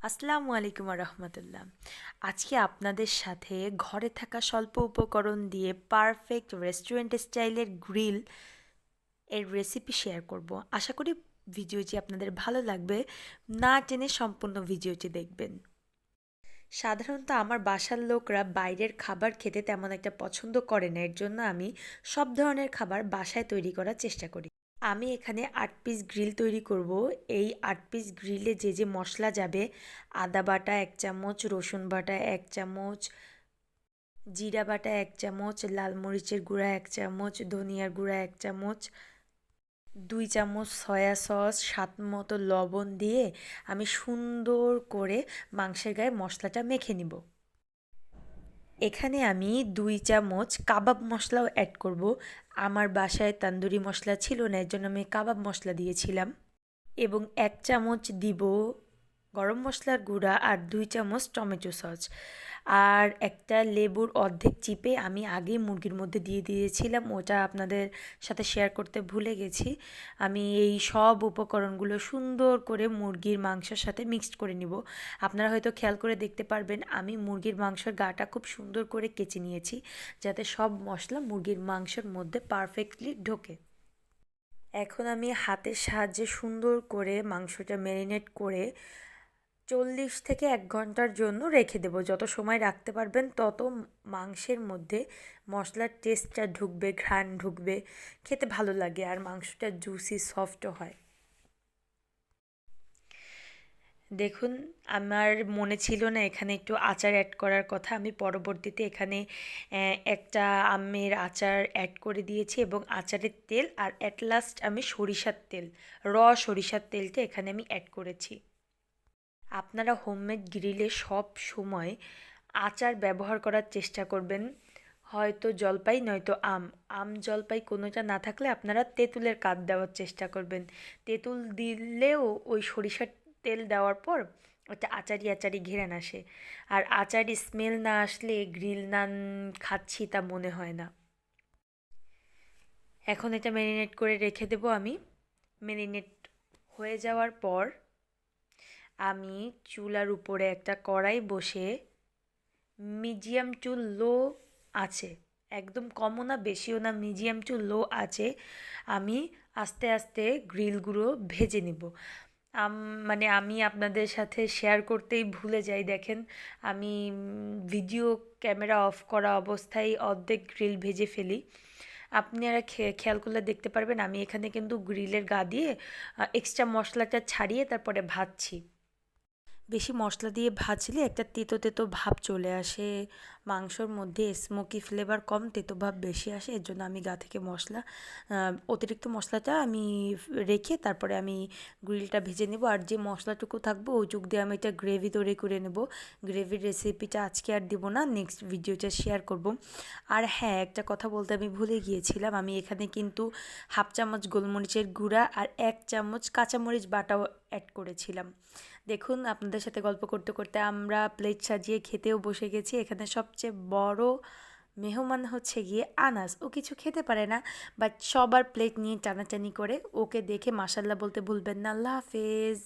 আসসালামু আলাইকুম রহমতুল্লাহ। আজকে আপনাদের সাথে ঘরে থাকা স্বল্প উপকরণ দিয়ে পারফেক্ট রেস্টুরেন্ট স্টাইলের গ্রিল এর রেসিপি শেয়ার করব। আশা করি ভিডিওটি আপনাদের ভালো লাগবে। না টেনে সম্পূর্ণ ভিডিওটি দেখবেন। সাধারণত আমার বাসার লোকরা বাইরের খাবার খেতে তেমন একটা পছন্দ করে না, এর জন্য আমি সব ধরনের খাবার বাসায় তৈরি করার চেষ্টা করি। আমি এখানে ৮ পিস গ্রিল তৈরি করব। এই ৮ পিস গ্রিলে যে যে মশলা যাবে: আদা বাটা ১ চামচ, রসুন বাটা ১ চামচ, জিরা বাটা ১ চামচ, লাল মরিচের গুঁড়া ১ চামচ, ধনিয়ার গুঁড়া ১ চামচ, ২ চামচ সয়া সস, স্বাদ মতো লবণ দিয়ে আমি সুন্দর করে মাংসের গায়ে মশলাটা মেখে নিব। এখানে আমি ২ চামচ কাবাব মশলাও অ্যাড করব। আমার বাসায় তান্দুরি মশলা ছিল না, এর জন্য আমি কাবাব মশলা দিয়েছিলাম। এবং ১ চামচ দিব গরম মশলার গুঁড়া আর ২ চামচ টমেটো সস। আর একটা লেবুর অর্ধেক চিপে আমি আগেই মুরগির মধ্যে দিয়ে দিয়েছিলাম, ওটা আপনাদের সাথে শেয়ার করতে ভুলে গেছি। আমি এই সব উপকরণগুলো সুন্দর করে মুরগির মাংসের সাথে মিক্সড করে নিব। আপনারা হয়তো খেয়াল করে দেখতে পারবেন আমি মুরগির মাংসের গাটা খুব সুন্দর করে কেচে নিয়েছি, যাতে সব মশলা মুরগির মাংসের মধ্যে পারফেক্টলি ঢোকে। এখন আমি হাতের সাহায্যে সুন্দর করে মাংসটা ম্যারিনেট করে ৪০ থেকে ১ ঘন্টার জন্য রেখে দেবো। যত সময় রাখতে পারবেন তত মাংসের মধ্যে মশলার টেস্টটা ঢুকবে, ঘ্রাণ ঢুকবে, খেতে ভালো লাগে আর মাংসটা জুসি সফটও হয়। দেখুন, আমার মনে ছিল না এখানে একটু আচার অ্যাড করার কথা। আমি পরবর্তীতে এখানে একটা আমের আচার অ্যাড করে দিয়েছি এবং আচারের তেল আর অ্যাট লাস্ট আমি সরিষার তেল, সরিষার তেলটা এখানে আমি অ্যাড করেছি। আপনারা হোমমেড গ্রিলে সব সময় আচার ব্যবহার করার চেষ্টা করবেন। হয়তো জলপাই নয়তো জলপাই কোনোটা না থাকলে আপনারা তেঁতুলের কাঠ দেওয়ার চেষ্টা করবেন। তেঁতুল দিলেও ওই সরিষার তেল দেওয়ার পর একটা আচারি আচারি ঘেরান আসে, আর আচারি স্মেল না আসলে গ্রিল নান খাচ্ছি তা মনে হয় না। এখন এটা ম্যারিনেট করে রেখে দেবো আমি। ম্যারিনেট হয়ে যাওয়ার পর আমি চুলার উপরে একটা কড়াই বসে মিডিয়াম টু লো আছে, একদম কমও না বেশিও না, মিডিয়াম টু লো আছে, আমি আস্তে আস্তে গ্রিলগুলো ভেজে নিব। মানে আমি আপনাদের সাথে শেয়ার করতেই ভুলে যাই। দেখেন, আমি ভিডিও ক্যামেরা অফ করা অবস্থায় অর্ধেক গ্রিল ভেজে ফেলি। আপনারা খেয়াল করলে দেখতে পারবেন আমি এখানে কিন্তু গ্রিলের গা দিয়ে এক্সট্রা মশলাটা ছাড়িয়ে তারপরে ভাজছি। বেশি মশলা দিয়ে ভাজলে একটা তেতো তেতো ভাব চলে আসে মাংসর মধ্যে, স্মোকি ফ্লেভার কম, তেতো ভাব বেশি আসে। এর জন্য আমি গা থেকে অতিরিক্ত মশলাটা আমি রেখে তারপরে আমি গ্রিলটা ভেজে নেব। আর যে মশলাটুকু থাকবে ওইটুক দিয়ে আমি এটা গ্রেভি তৈরি করে নেব। গ্রেভির রেসিপিটা আজকে আর দিব না, নেক্সট ভিডিওটা শেয়ার করব। আর হ্যাঁ, একটা কথা বলতে আমি ভুলে গিয়েছিলাম, আমি এখানে কিন্তু 1/2 চামচ গোলমরিচের গুঁড়া আর 1 চামচ কাঁচামরিচ বাটাও অ্যাড করেছিলাম। দেখুন, আপনাদের সাথে গল্প করতে করতে আমরা প্লেট সাজিয়ে খেতেও বসে গেছি। এখানে সবচেয়ে বড় মেহমান হচ্ছে গিয়ে আনাস। ও কিছু খেতে পারে না, বাট সবার প্লেট নিয়ে টানাটানি করে। ওকে দেখে মাশাল্লাহ বলতে ভুলবেন না। আল্লাহ হাফেজ।